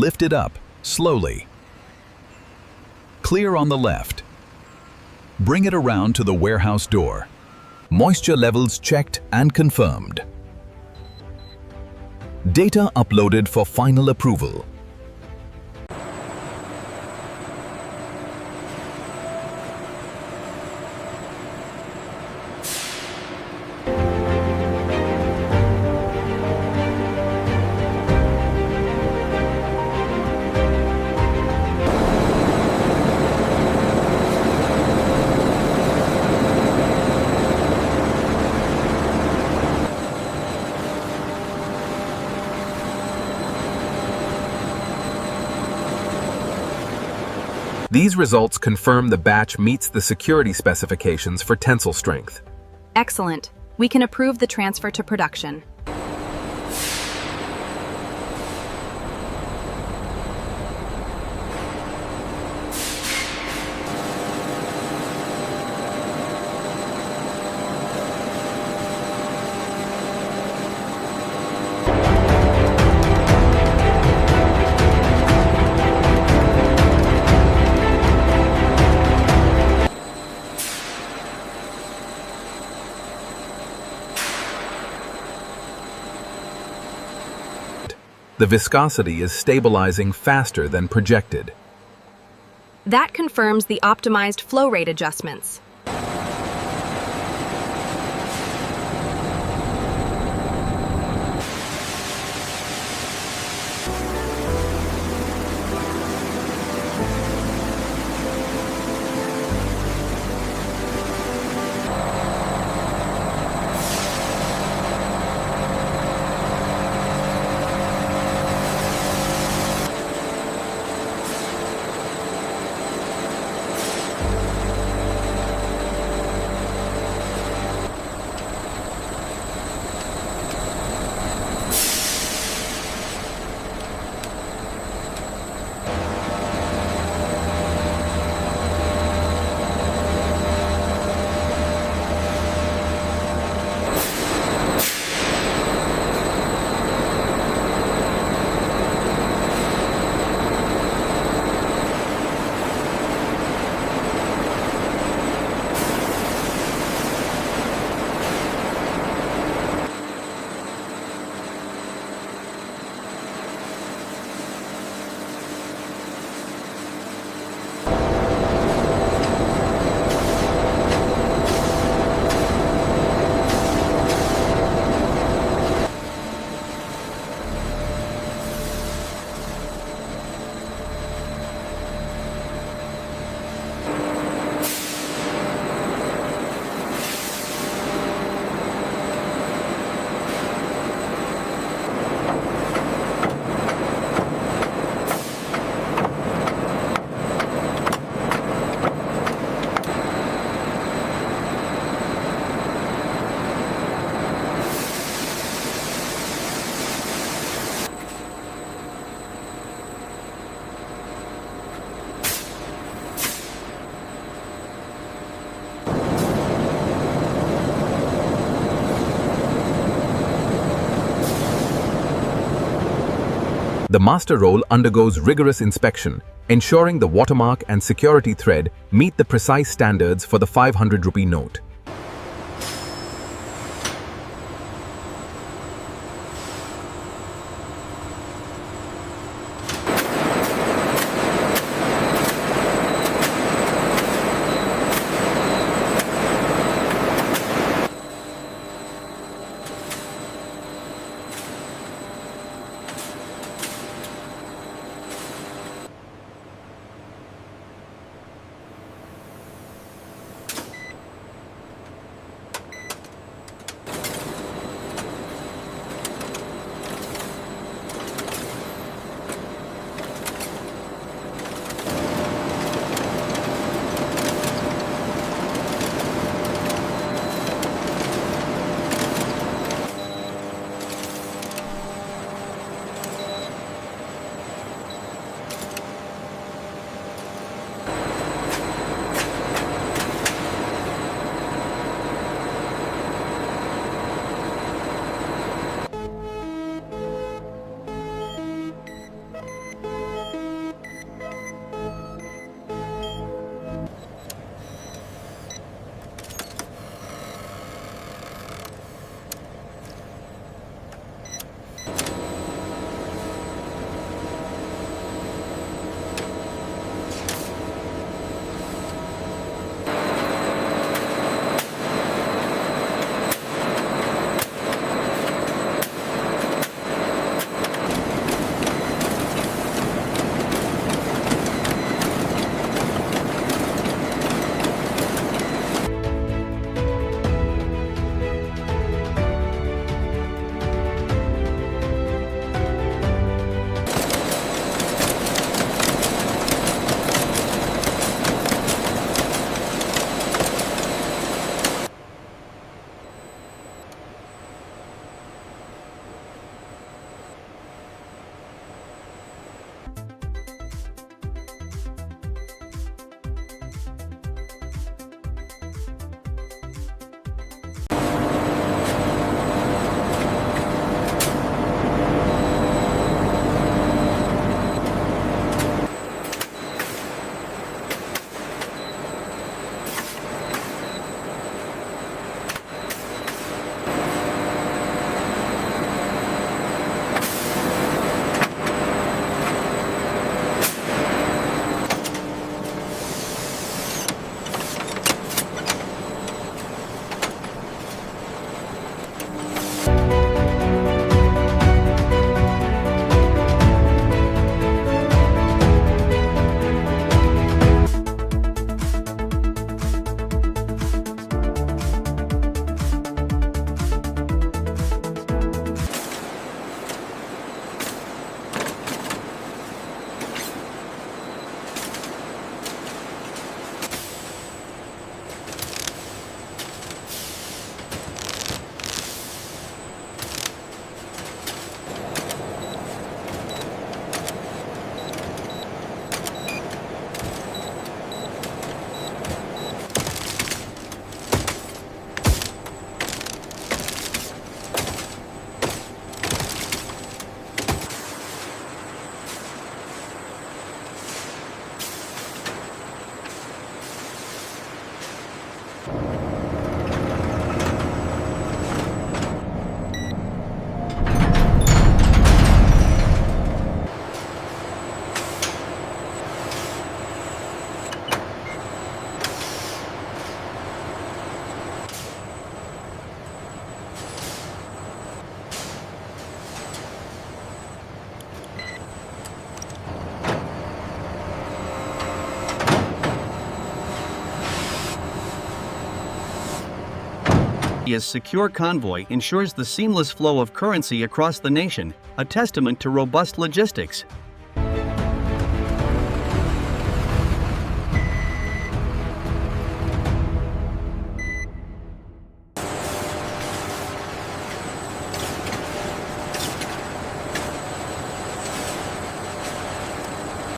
lift it up, slowly. Clear on the left. Bring it around to the warehouse door. Moisture levels checked and confirmed. Data uploaded for final approval. These results confirm the batch meets the security specifications for tensile strength. Excellent. We can approve the transfer to production. The viscosity is stabilizing faster than projected. That confirms the optimized flow rate adjustments. The master roll undergoes rigorous inspection, ensuring the watermark and security thread meet the precise standards for the 500 rupee note. India's secure convoy ensures the seamless flow of currency across the nation, a testament to robust logistics.